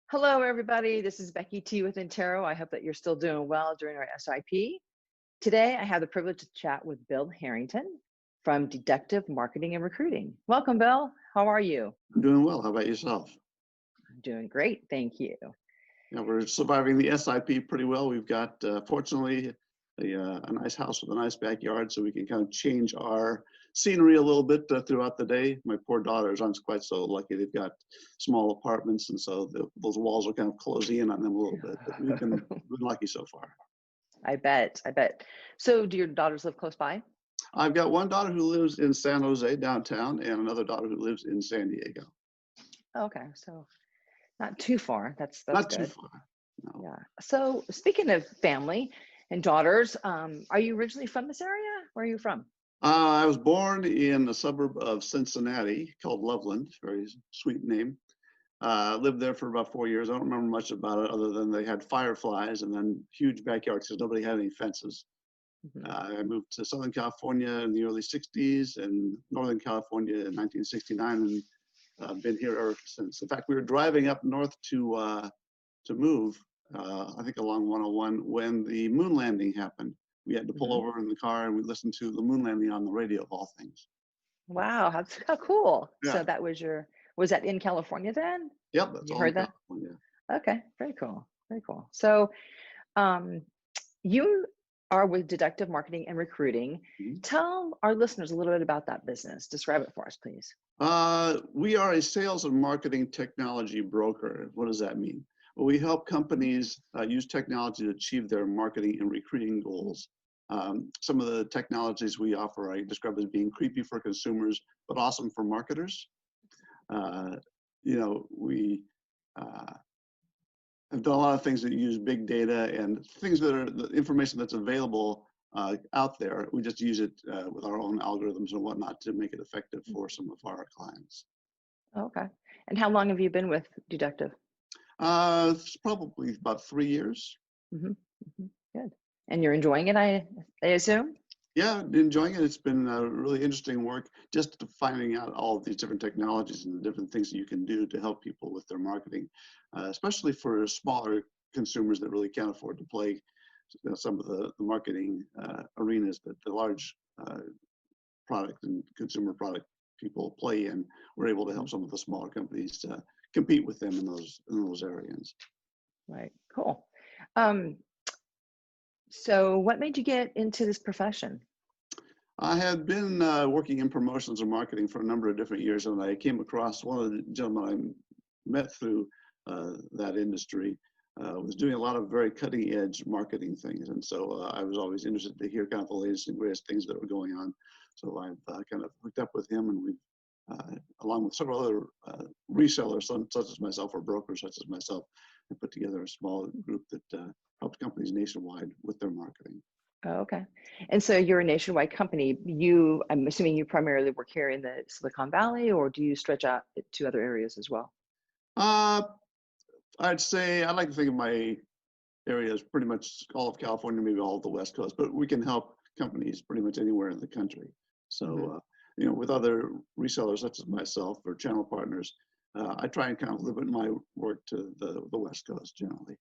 Hello, everybody. This is Becky T with Intero. I hope that you're still doing well during our SIP. Today, I have the privilege to chat with Bill Harrington from Deductive Marketing and Recruiting. Welcome, Bill. How are you? I'm doing well. How about yourself? I'm doing great. Thank you. Yeah, we're surviving the SIP pretty well. We've got, fortunately, a nice house with a nice backyard, so we can kind of change our scenery a little bit throughout the day. My poor daughters aren't quite so lucky. They've got small apartments, and so those walls are kind of closing in on them a little bit. But we've been lucky so far. I bet. I bet. So, do your daughters live close by? I've got one daughter who lives in San Jose downtown, and another daughter who lives in San Diego. Okay, so not too far. That's Not too good. far. No. Yeah. So, speaking of family and daughters, are you originally from this area? Where are you from? I was born in a suburb of Cincinnati called Loveland, very sweet name. Lived there for about 4 years. I don't remember much about it other than they had fireflies and then huge backyards because nobody had any fences. Mhm. I moved to Southern California in the early 60s and Northern California in 1969 and been here ever since. In fact, we were driving up north to move, I think along 101, when the moon landing happened. We had to pull Mhm. over in the car and we listened to the moon landing on the radio of all things. Wow, how cool. Yeah. So that was was that in California then? Yep, that's You all in heard that? California. Okay, very cool. Very cool. So, um, you are with Deductive Marketing and Recruiting. Mhm. Tell our listeners a little bit about that business. Describe it for us, please. We are a sales and marketing technology broker. What does that mean? Well, we help companies use technology to achieve their marketing and recruiting goals. Some of the technologies we offer I describe as being creepy for consumers, but awesome for marketers. Uh, we uh, have done a lot of things that use big data and things that are the information that's available out there. We just use it with our own algorithms and whatnot to make it effective for some of our clients. Okay. And how long have you been with Deductive? It's probably about 3 years. Hmm. Good. And you're enjoying it, I assume? Yeah, enjoying it. It's been really interesting work just finding out all of these different technologies and the different things that you can do to help people with their marketing, especially for smaller consumers that really can't afford to play some of the marketing arenas that the large product and consumer product people play in. We're able to help some of the smaller companies compete with them in those areas. Right. Cool. Um, so what made you get into this profession? I had been working in promotions and marketing for a number of different years, and I came across one of the gentlemen I met through that industry was doing a lot of very cutting edge marketing things. And so I was always interested to hear kind of the latest and greatest things that were going on. So I've kind of hooked up with him, and we've, along with several other resellers, such as myself, or brokers such as myself, and put together a small group that helps companies nationwide with their marketing. Oh, okay. And so you're a nationwide company. I'm assuming you primarily work here in the Silicon Valley, or do you stretch out to other areas as well? Uh, I'd say I like to think of my area as pretty much all of California, maybe all of the West Coast, but we can help companies pretty much anywhere in the country. So, with other resellers such as myself or channel partners, I try and kind of limit my work to the West Coast generally.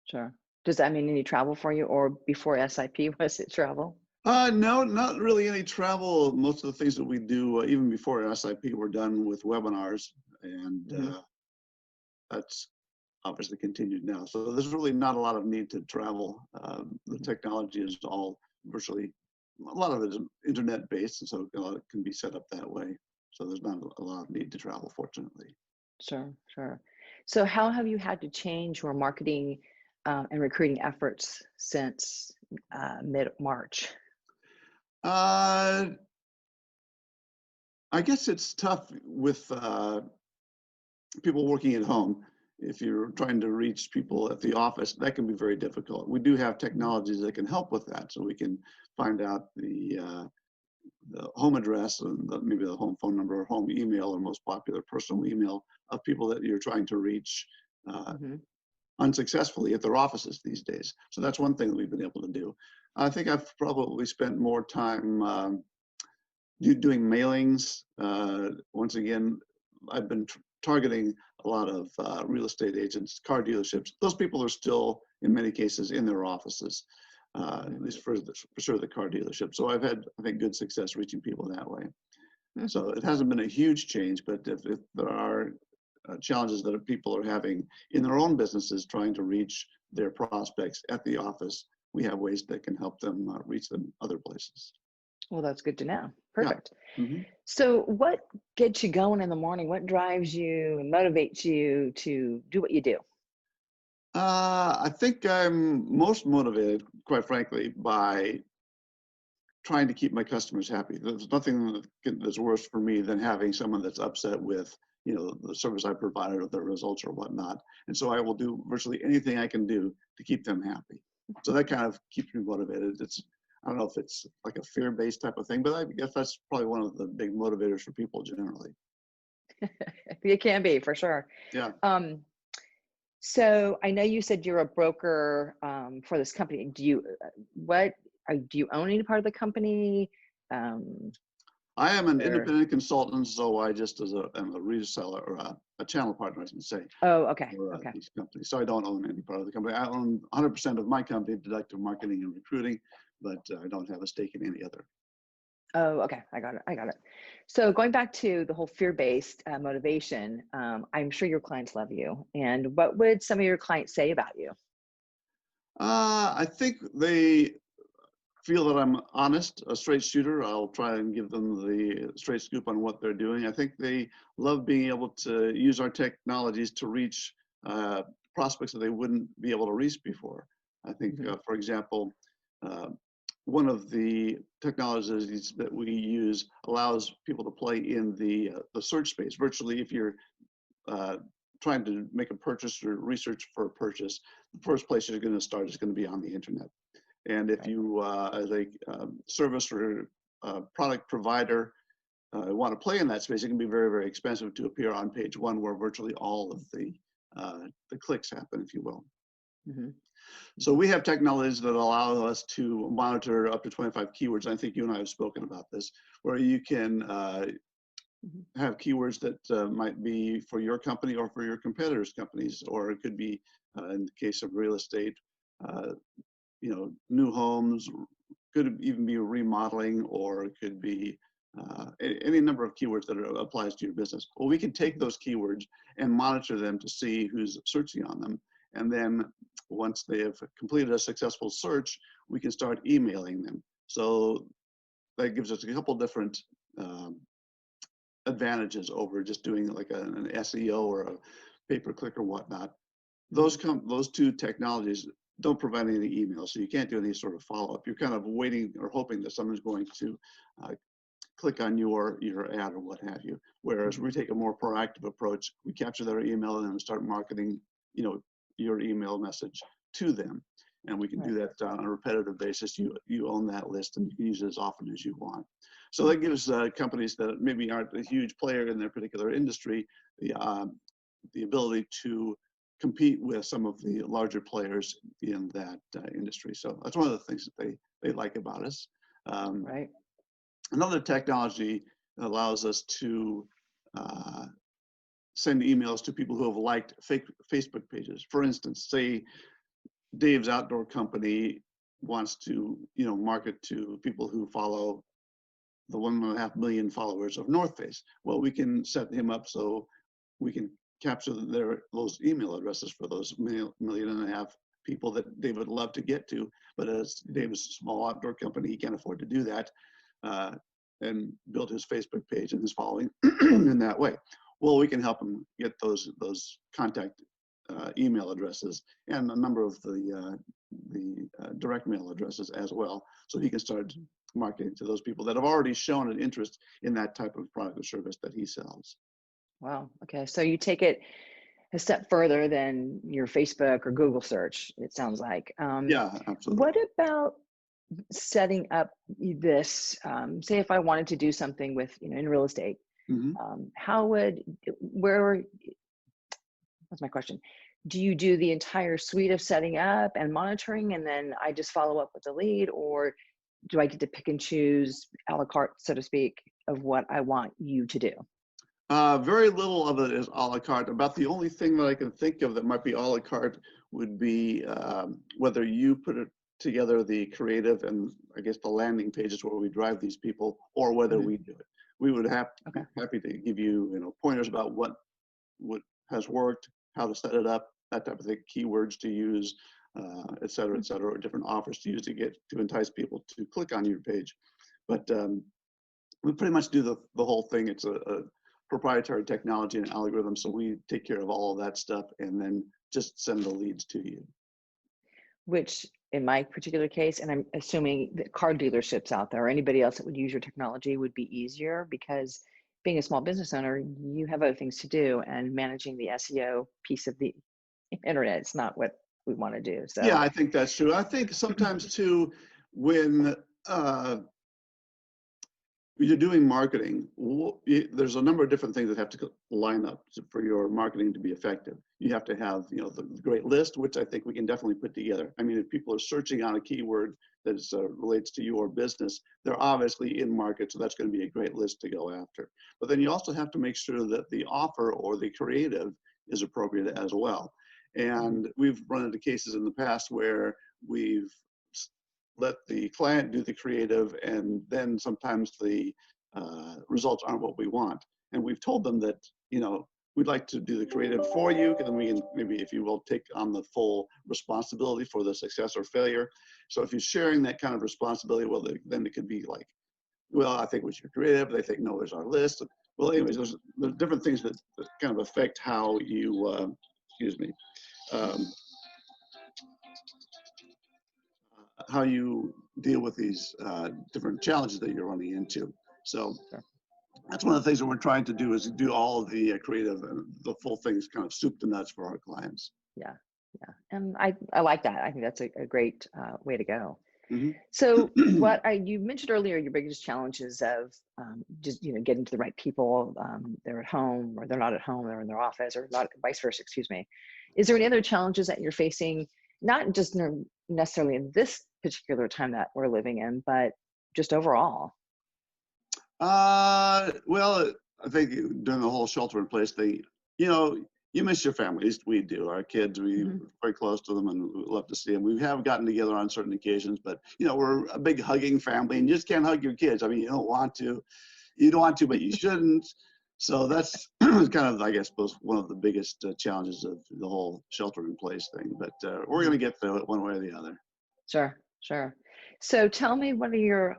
Sure. Does that mean any travel for you, or before SIP, was it travel? No, not really any travel. Most of the things that we do, even before SIP, were done with webinars, and that's obviously continued now. So there's really not a lot of need to travel. The technology is all virtually, a lot of it is internet based, and so it can be set up that way. So there's not a lot of need to travel, fortunately. Sure, sure. So how have you had to change your marketing and recruiting efforts since mid-March? Uh, I guess it's tough with people working at home. If you're trying to reach people at the office, that can be very difficult. We do have technologies that can help with that, so we can find out the home address and maybe the home phone number or home email or most popular personal email of people that you're trying to reach unsuccessfully at their offices these days. So that's one thing that we've been able to do. I think I've probably spent more time doing mailings. Once again, I've been targeting a lot of real estate agents, car dealerships. Those people are still, in many cases, in their offices, at least for sure the car dealership. So I've had, I think, good success reaching people that way. Mhm. So it hasn't been a huge change, but if there are challenges that people are having in their own businesses trying to reach their prospects at the office, we have ways that can help them reach them other places. Well, that's good to know. Yeah. Perfect. Mm-hmm. So what gets you going in the morning? What drives you and motivates you to do what you do? I think I'm most motivated, quite frankly, by trying to keep my customers happy. There's nothing that's worse for me than having someone that's upset with, the service I provided or the results or whatnot. And so I will do virtually anything I can do to keep them happy. So that kind of keeps me motivated. I don't know if it's like a fear-based type of thing, but I guess that's probably one of the big motivators for people generally. It can be for sure. Yeah. Um, so I know you said you're a broker for this company. Do you own any part of the company? Um, I am an or independent consultant, so I just am a reseller or a channel partner, I should say, oh, okay, for okay. these companies. So I don't own any part of the company. I own 100% of my company, Deductive Marketing and Recruiting, but I don't have a stake in any other. Oh, okay. I got it. I got it. So going back to the whole fear-based motivation, I'm sure your clients love you. And what would some of your clients say about you? I think they feel that I'm honest, a straight shooter. I'll try and give them the straight scoop on what they're doing. I think they love being able to use our technologies to reach prospects that they wouldn't be able to reach before. I think, Mhm. for example, uh, one of the technologies that we use allows people to play in the search space. Virtually, if you're uh, trying to make a purchase or research for a purchase, the first place you're going to start is going to be on the internet. And if Right. you, as a service or product provider, want to play in that space, it can be very, very expensive to appear on page one, where virtually all of the clicks happen, if you will. Mhm. So we have technologies that allow us to monitor up to 25 keywords. I think you and I have spoken about this, where you can Mhm. have keywords that might be for your company or for your competitors' companies, or it could be, in the case of real estate, uh, new homes, could even be remodeling, or it could be any number of keywords that applies to your business. Well, we can take those keywords and monitor them to see who's searching on them. And then once they have completed a successful search, we can start emailing them. So that gives us a couple different advantages over just doing like an SEO or a pay-per-click or whatnot. Those two technologies don't provide any email, so you can't do any sort of follow-up. You're kind of waiting or hoping that someone's going to click on your ad or what have you. Whereas we take a more proactive approach. We capture their email and then we start marketing, your email message to them, and we can Right. do that on a repetitive basis. You own that list, and you can use it as often as you want. So that gives companies that maybe aren't a huge player in their particular industry the ability to compete with some of the larger players in that industry. So that's one of the things that they like about us. Um, Right. Another technology allows us to send emails to people who have liked fake Facebook pages. For instance, say Dave's Outdoor Company wants to, market to people who follow the 1.5 million followers of North Face. Well, we can set him up so we can capture those email addresses for those 1.5 million people that Dave would love to get to, but as Dave's a small outdoor company, he can't afford to do that, and build his Facebook page and his following in that way. Well, we can help him get those contact email addresses and a number of the direct mail addresses as well, so he can start marketing to those people that have already shown an interest in that type of product or service that he sells. Wow. Okay. So you take it a step further than your Facebook or Google search, it sounds like. Yeah, absolutely. What about setting up this? Say if I wanted to do something with, in real estate, Mm-hmm. where, what's my question? Do you do the entire suite of setting up and monitoring, and then I just follow up with the lead, or do I get to pick and choose a la carte, so to speak, of what I want you to do? Very little of it is a la carte. About the only thing that I can think of that might be a la carte would be whether you put it together the creative and I guess the landing pages where we drive these people, or whether Mhm. we do it. We would have to be Okay. happy to give you, pointers about what has worked, how to set it up, that type of thing, keywords to use, et cetera, or different offers to use to entice people to click on your page. But we pretty much do the whole thing. It's a proprietary technology and algorithm, so we take care of all of that stuff and then just send the leads to you. Which in my particular case, and I'm assuming that car dealerships out there or anybody else that would use your technology would be easier because being a small business owner, you have other things to do and managing the SEO piece of the internet is not what we want to do. Yeah, So, I think that's true. I think sometimes too, when uh, you're doing marketing, there's a number of different things that have to line up for your marketing to be effective. You have to have, the great list, which I think we can definitely put together. I mean, if people are searching on a keyword that relates to your business, they're obviously in market, so that's going to be a great list to go after. But then you also have to make sure that the offer or the creative is appropriate as well. And we've run into cases in the past where we've let the client do the creative, and then sometimes the results aren't what we want. And we've told them that, we'd like to do the creative for you, and then we can maybe, if you will, take on the full responsibility for the success or failure. So if you're sharing that kind of responsibility, well, then it could be like, well, I think it's your creative. They think, no, there's our list. Well, anyways, there's different things that kind of affect how you, excuse me, um, how you deal with these different challenges that you're running into. So sure. that's one of the things that we're trying to do, is do all of the creative and the full things, kind of soup to nuts for our clients. Yeah. Yeah. And I like that. I think that's a great way to go. Hmm. So you mentioned earlier, your biggest challenges of just, getting to the right people. They're at home or they're not at home, they're in their office or not, vice versa, excuse me. Is there any other challenges that you're facing, not just necessarily in this particular time that we're living in, but just overall? Well, I think during the whole shelter in place thing, you know, you miss your family. At least we do. Our kids, we're Hmm. very close to them and we love to see them. We have gotten together on certain occasions, but we're a big hugging family, and you just can't hug your kids. I mean, you don't want to, but you shouldn't. So that's kind of, I guess, one of the biggest challenges of the whole shelter in place thing. But we're going to get through it one way or the other. Sure, sure. So tell me, what are your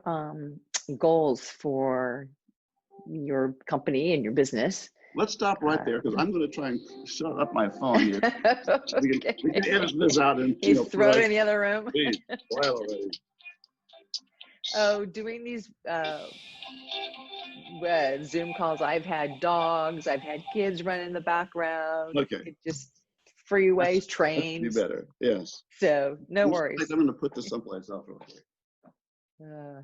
goals for your company and your business? Let's stop right there, because I'm going to try and shut up my phone here. We can Okay. edit this out and He's put thrown in the other room. please, quiet already. Oh, doing these Zoom calls, I've had dogs, I've had kids run in the background, Okay, it just freeways, that's be trains. better. Yes. So no I'm worries. going to put this someplace else real quick. Uh,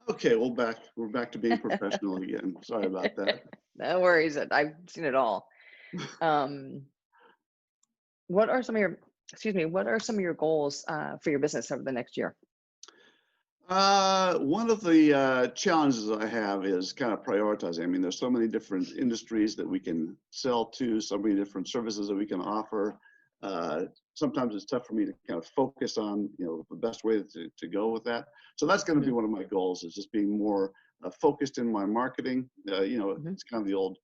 Okay, we're back to being professional again. Sorry about that. no worries. I've seen it all. Um, what are some of your, excuse me, what are some of your goals for your business over the next year? One of the challenges I have is kind of prioritizing. I mean, there's so many different industries that we can sell to, so many different services that we can offer. Sometimes it's tough for me to kind of focus on, the best way to go with that. So that's going to be Hmm. one of my goals, is just being more focused in my marketing. Hmm. It's kind of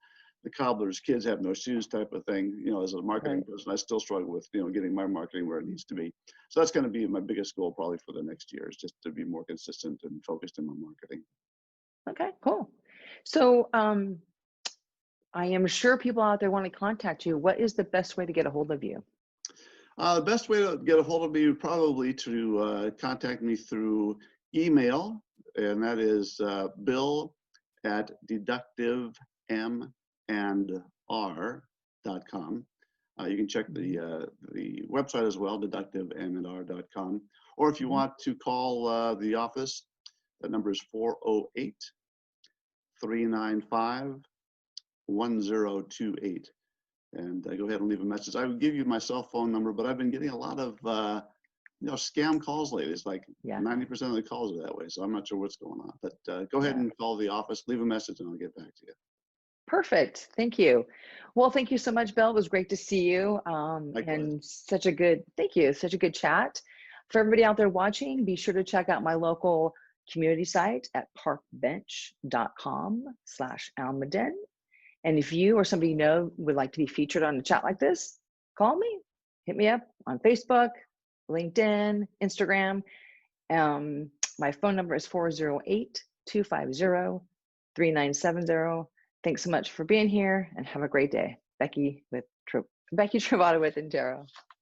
the cobbler's kids have no shoes type of thing. As a marketing Right. person, I still struggle with, getting my marketing where it needs to be. So that's going to be my biggest goal probably for the next year, is just to be more consistent and focused in my marketing. Okay, cool. So I am sure people out there want to contact you. What is the best way to get a hold of you? The best way to get a hold of me would probably to contact me through email, and that is bill at deductivemandr.com. You can check the website as well, deductivemandr.com. Or if you Mhm. want to call the office, the number is 408 395 1028. And go ahead and leave a message. I would give you my cell phone number, but I've been getting a lot of scam calls lately. It's like 90% of the calls are that way. So I'm not sure what's going on. But go ahead and call the office, leave a message, and I'll get back to you. Perfect. Thank you. Well, thank you so much, Bill. It was great to see you. And such a good, thank you. Such a good chat. For everybody out there watching, be sure to check out my local community site at parkbench.com/Almaden. And if you or somebody you know would like to be featured on a chat like this, call me, hit me up on Facebook, LinkedIn, Instagram. My phone number is 408-250-3970. Thanks so much for being here and have a great day. Becky Travada with Intero.